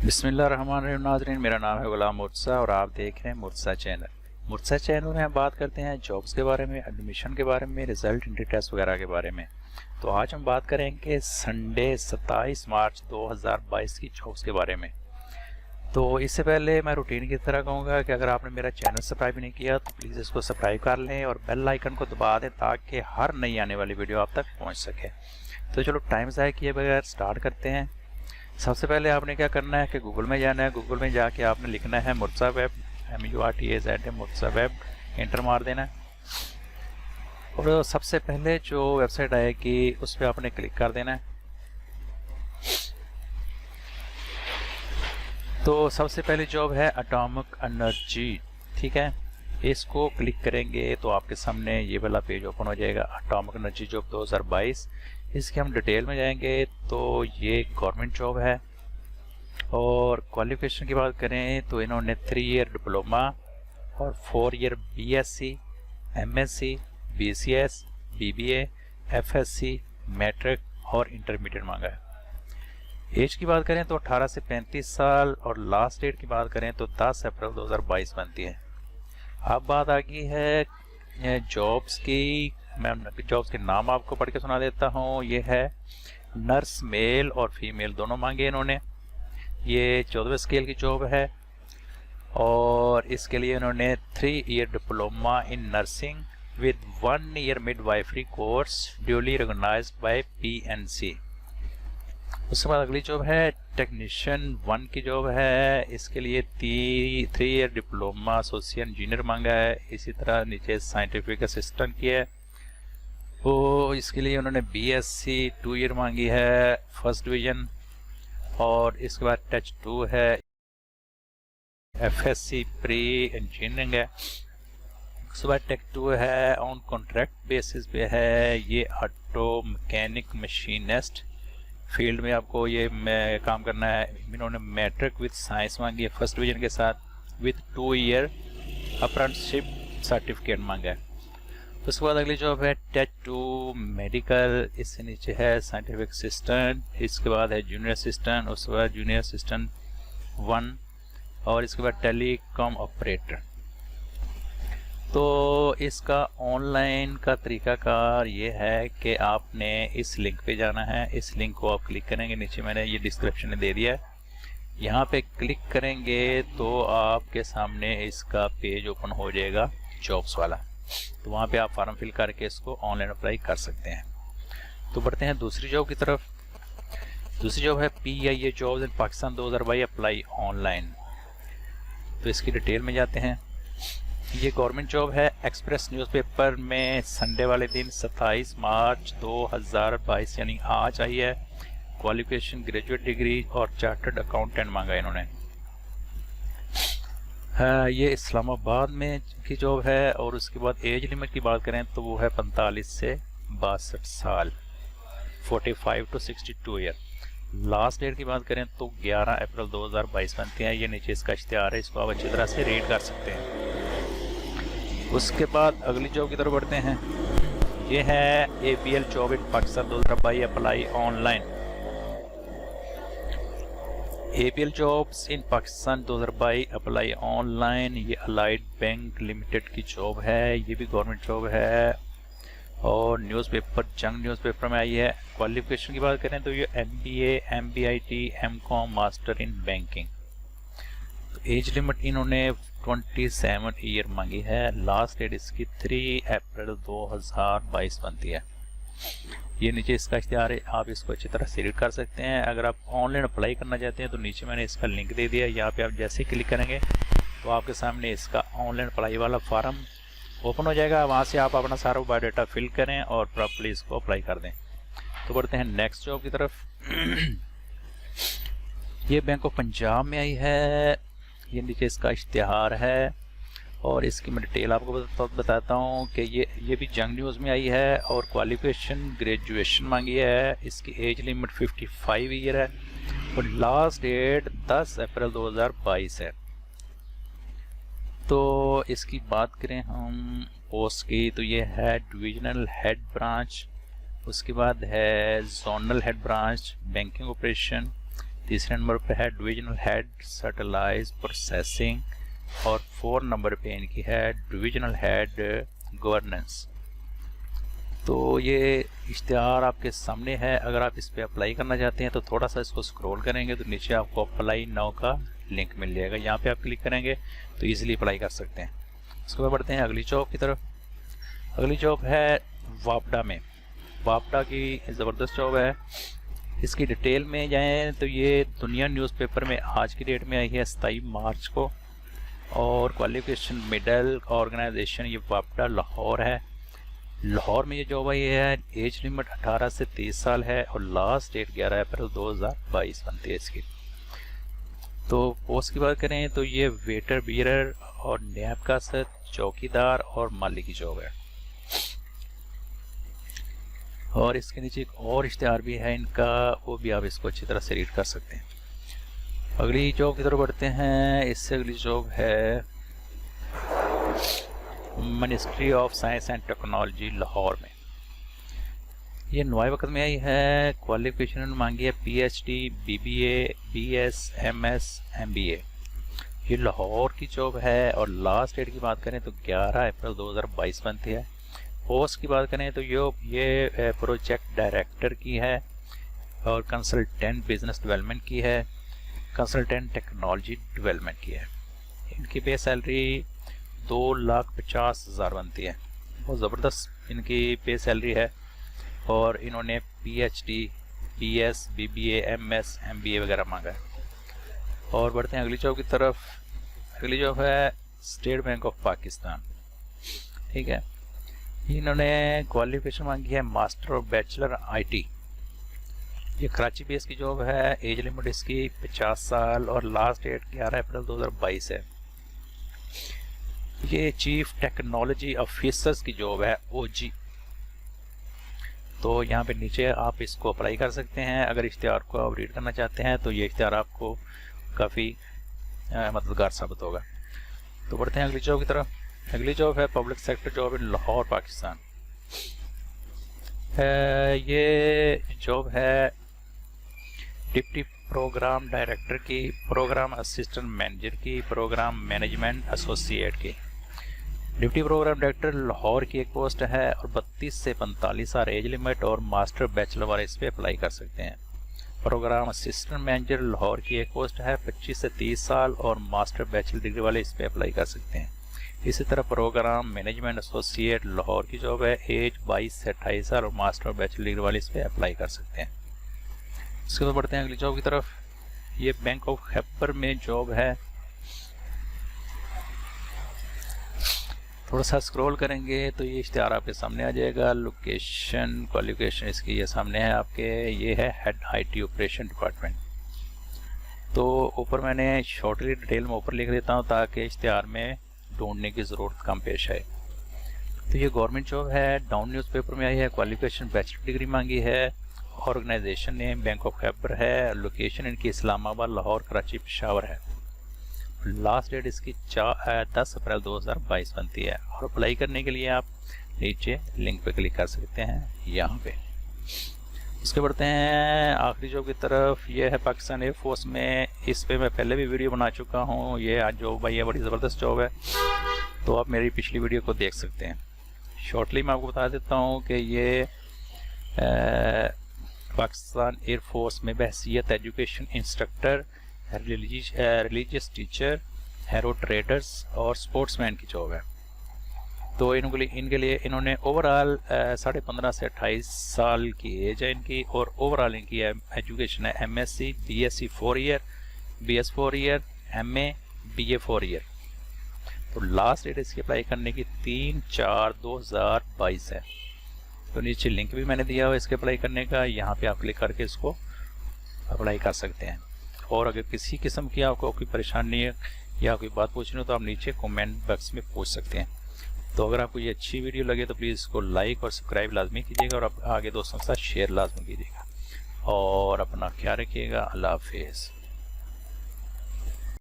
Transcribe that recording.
बिस्मिल्लाहिर्रहमानिर्रहीम नाज़रीन, मेरा नाम है गुलाम मुर्तज़ा और आप देख रहे हैं मुर्तज़ा चैनल। मुर्तज़ा चैनल में हम बात करते हैं जॉब्स के बारे में, एडमिशन के बारे में, रिज़ल्ट, एंट्री टेस्ट वगैरह के बारे में। तो आज हम बात करेंगे संडे 27 मार्च 2022 की जॉब्स के बारे में। तो इससे पहले मैं रूटीन की तरह कहूँगा कि अगर आपने मेरा चैनल सब्सक्राइब नहीं किया तो प्लीज़ इसको सब्सक्राइब कर लें और बेल आइकन को दबा दें ताकि हर नई आने वाली वीडियो आप तक पहुँच सके। तो चलो टाइम ज़ाया किए बगैर स्टार्ट करते हैं। सबसे पहले आपने क्या करना है कि गूगल में जाना है। गूगल में जाके आपने लिखना है Murtaza web, MURTAZ Murtaza web, inter मार देना है और सबसे पहले जो वेबसाइट आएगी उस पर आपने क्लिक कर देना है। तो सबसे पहली जॉब है एटॉमिक एनर्जी, ठीक है। इसको क्लिक करेंगे तो आपके सामने ये वाला पेज ओपन हो जाएगा, एटॉमिक एनर्जी जॉब 2022। इसके हम डिटेल में जाएंगे तो ये गवर्नमेंट जॉब है और क्वालिफिकेशन की बात करें तो इन्होंने 3 ईयर डिप्लोमा और 4 year BSc, MSc, BCS, BBA, FSc, matric और इंटरमीडिएट मांगा है। एज की बात करें तो 18 से 35 साल और लास्ट डेट की बात करें तो 10 अप्रैल 2022 बनती है। अब बात आ गई है जॉब्स की। मैं जॉब्स के नाम आपको पढ़ के सुना देता हूँ। ये है नर्स, मेल और फीमेल दोनों मांगे इन्होंने। ये 14वें स्केल की जॉब है और इसके लिए इन्होंने 3 year diploma in nursing with 1 year midwifery course duly recognized by PNC। उसके बाद अगली जॉब है टेक्नीशियन 1 की जॉब है। इसके लिए 3 ईयर डिप्लोमा एसोसिएट इंजीनियर मांगा है। इसी तरह नीचे साइंटिफिक असिस्टेंट की है, तो इसके लिए उन्होंने BSc 2 ईयर मांगी है, फर्स्ट डिवीजन। और इसके बाद टच 2 है, FSc प्री इंजीनियरिंग है। उसके बाद टेक 2 है, ऑन कॉन्ट्रैक्ट बेसिस पे है। ये ऑटो मैकेनिक मशीनिस्ट फील्ड में आपको ये काम करना है। इन्होंने मैट्रिक विद साइंस मांगी है फर्स्ट डिवीजन के साथ विद 2 ईयर अप्रेंटिसशिप सर्टिफिकेट मांगा है। उसके बाद अगली जॉब है टेट 2 मेडिकल। इससे नीचे है साइंटिफिक असिस्टेंट। इसके बाद है जूनियर असिस्टेंट। उसके बाद जूनियर असिस्टेंट 1 और इसके बाद टेलीकॉम ऑपरेटर। तो इसका ऑनलाइन का तरीकाकार ये है कि आपने इस लिंक पे जाना है। इस लिंक को आप क्लिक करेंगे, नीचे मैंने ये डिस्क्रिप्शन में दे दिया है। यहाँ पे क्लिक करेंगे तो आपके सामने इसका पेज ओपन हो जाएगा जॉब्स वाला। तो वहाँ पे आप फॉर्म फिल करके इसको ऑनलाइन अप्लाई कर सकते हैं। तो बढ़ते हैं दूसरी जॉब की तरफ। दूसरी जॉब है PIA jobs in Pakistan 2022 apply online. तो इसकी डिटेल में जाते हैं। ये गवर्नमेंट जॉब है। एक्सप्रेस न्यूज़पेपर में संडे वाले दिन 27 मार्च 2022 यानी आज आई है। क्वालिफिकेशन ग्रेजुएट डिग्री और चार्टर्ड अकाउंटेंट मांगा इन्होंने। ये इस्लामाबाद में की जॉब है। और उसके बाद एज लिमिट की बात करें तो वो है 45 से 62 साल, 45 to 62 ईयर। लास्ट डेट की बात करें तो 11 अप्रैल 2022 बनते हैं। ये नीचे इसका इश्तिहार है, इसको आप अच्छी तरह से रीड कर सकते हैं। उसके बाद अगली जॉब की तरफ बढ़ते हैं। ये है APL job in Pakistan 2022 apply online. APL jobs in Pakistan 2022 apply online. ये अलाइड बैंक लिमिटेड की जॉब है। ये भी गवर्नमेंट जॉब है और न्यूज़पेपर जंग न्यूज़पेपर में आई है। क्वालिफिकेशन की बात करें तो ये MBA, MBIT, MCOM master in banking. तो एज लिमिट इन्होंने 27 ईयर मांगी है। लास्ट डेट इसकी 3 अप्रैल 2022 बनती है। ये नीचे इसका इश्तिहार है, आप इसको अच्छी तरह से रीड कर सकते हैं। अगर आप ऑनलाइन अप्लाई करना चाहते हैं तो नीचे मैंने इसका लिंक दे दिया है। यहाँ पे आप जैसे ही क्लिक करेंगे तो आपके सामने इसका ऑनलाइन अप्लाई वाला फॉर्म ओपन हो जाएगा। वहाँ से आप अपना सारा बायोडाटा फिल करें और प्रॉपर्ली इसको अप्लाई कर दें। तो बढ़ते हैं नेक्स्ट जॉब की तरफ। ये बैंक ऑफ पंजाब में आई है। ये नीचे इसका इश्तिहार है और इसकी मैं डिटेल आपको बताता हूँ कि ये भी जंग न्यूज़ में आई है और क्वालिफिकेशन ग्रेजुएशन मांगी है। इसकी एज लिमिट 55 ईयर है और लास्ट डेट 10 अप्रैल 2022 है। तो इसकी बात करें हम पोस्ट की तो ये है डिविजनल हेड ब्रांच। उसके बाद है zonal head branch banking operation, तीसरे नंबर पे है डिविजनल हेड सैटेलाइट प्रोसेसिंग और 4 नंबर पे इनकी है डिविजनल हेड गवर्नेंस। तो ये इश्तिहार आपके सामने है। अगर आप इस पर अप्लाई करना चाहते हैं तो थोड़ा सा इसको स्क्रॉल करेंगे तो नीचे आपको अप्लाई नाउ का लिंक मिल जाएगा। यहाँ पे आप क्लिक करेंगे तो इजीली अप्लाई कर सकते हैं। उसके बाद बढ़ते हैं अगली जॉब की तरफ। अगली जॉब है वापडा में। वापडा की ज़बरदस्त जॉब है। इसकी डिटेल में जाएं तो ये दुनिया न्यूज़पेपर में आज की डेट में आई है 27 मार्च को, और क्वालिफिकेशन मिडल ऑर्गेनाइजेशन ये वापडा लाहौर है। लाहौर में ये जॉब आई है। एज लिमिट 18 से 30 साल है और लास्ट डेट 11 अप्रैल 2022 बनती है इसकी। तो पोस्ट की बात करें तो ये वेटर बीरर और नैब का सर चौकीदार और माली की जॉब है। और इसके नीचे एक और इश्तिहार भी है इनका, वो भी आप इसको अच्छी तरह से रीड कर सकते हैं। अगली जॉब की तरफ बढ़ते हैं। इससे अगली जॉब है ministry of science and technology Lahore में। ये नए वक्त में आई है। क्वालिफिकेशन मांगी है PhD, BBA, BS, MS, MBA। ये लाहौर की जॉब है और लास्ट डेट की बात करें तो 11 अप्रैल 2022 बनती है। पोस्ट की बात करें तो ये प्रोजेक्ट डायरेक्टर की है और कंसल्टेंट बिजनेस डेवलपमेंट की है, कंसल्टेंट टेक्नोलॉजी डेवलपमेंट की है। इनकी पे सैलरी 2,50,000 बनती है। बहुत ज़बरदस्त इनकी पे सैलरी है। और इन्होंने PhD, BS, BBA, MS, MBA वगैरह मांगा है। और बढ़ते हैं अगली जॉब की तरफ। अगली जॉब है स्टेट बैंक ऑफ पाकिस्तान। ठीक है, इन्होंने क्वालिफिकेशन मांगी है मास्टर और बैचलर IT। ये कराची बेस की जॉब है। एज लिमिट इसकी 50 साल और लास्ट डेट 11 अप्रैल 2022 है। ये चीफ टेक्नोलॉजी ऑफिसर्स की जॉब है, OG। तो यहाँ पे नीचे आप इसको अप्लाई कर सकते हैं। अगर इश्तिहार को आप रीड करना चाहते हैं तो ये इश्तिहार आपको काफ़ी मददगार साबित होगा। तो बढ़ते हैं अगली जॉब की तरफ। अगली जॉब है public sector job in Lahore Pakistan. ये जॉब है डिप्टी प्रोग्राम डायरेक्टर की, प्रोग्राम असिस्टेंट मैनेजर की, प्रोग्राम मैनेजमेंट एसोसिएट की। डिप्टी प्रोग्राम डायरेक्टर लाहौर की एक पोस्ट है और 32 से 45 साल एज लिमिट और मास्टर बैचलर वाले इस पर अप्लाई कर सकते हैं। प्रोग्राम असिस्टेंट मैनेजर लाहौर की एक पोस्ट है 25 से 30 साल और मास्टर बैचलर डिग्री वाले इस पर अप्लाई कर सकते हैं। इसी तरह प्रोग्राम मैनेजमेंट एसोसिएट लाहौर की जॉब है। एज 22 से 28 साल और मास्टर बैचलर डिग्री वाले इस पर अप्लाई कर सकते हैं। इसके बाद बढ़ते हैं अगली जॉब की तरफ। ये बैंक ऑफ खैबर में जॉब है। थोड़ा सा स्क्रॉल करेंगे तो ये इश्तिहार आपके सामने आ जाएगा। लोकेशन क्वालिफिकेशन इसकी ये सामने है आपके। ये है हेड IT ऑपरेशन डिपार्टमेंट। तो ऊपर मैंने शॉर्टली डिटेल में ऊपर लिख देता हूँ ताकि इश्तिहार में ढूंढने की ज़रूरत कम पेश आए। तो ये गवर्नमेंट जॉब है। डाउन न्यूज़पेपर में आई है। क्वालिफिकेशन बैचलर डिग्री मांगी है। Organization name bank of Khyber है। लोकेशन इनकी इस्लामाबाद, लाहौर, कराची, पेशावर है। लास्ट डेट इसकी 10 अप्रैल 2022 बनती है। और अप्लाई करने के लिए आप नीचे लिंक पे क्लिक कर सकते हैं यहाँ पे। उसके बढ़ते हैं आखिरी जॉब की तरफ। ये है पाकिस्तान एयरफोर्स में। इस पे मैं पहले भी वीडियो बना चुका हूँ। ये आज जॉब भाई है, बड़ी ज़बरदस्त जॉब है, तो आप मेरी पिछली वीडियो को देख सकते हैं। शॉर्टली मैं आपको बता देता हूँ कि ये पाकिस्तान एयरफोर्स में बहसियत एजुकेशन इंस्ट्रक्टर, रिलीजियस टीचर, हैरो ट्रेडर्स और स्पोर्ट्समैन की जॉब है। तो इनके लिए इन्होंने ओवरऑल 15.5 से 28 साल की एज है इनकी। और ओवरऑल इनकी एजुकेशन है MSc, BSc 4 year, BS 4 year, MA, BA 4 year. तो लास्ट डेट इसकी अप्लाई करने की 3/4/2022 है। तो नीचे लिंक भी मैंने दिया हुआ इसके अप्लाई करने का। यहाँ पे आप क्लिक करके इसको अप्लाई कर सकते हैं। और अगर किसी किस्म की आपको कोई परेशानी है या कोई बात पूछनी हो तो आप नीचे कमेंट बॉक्स में पूछ सकते हैं। तो अगर आपको ये अच्छी वीडियो लगे तो प्लीज़ इसको लाइक और सब्सक्राइब लाजमी कीजिएगा और आप आगे दोस्तों के साथ शेयर लाजमी कीजिएगा। और अपना ख्याल रखिएगा। अल्लाह हाफिज़।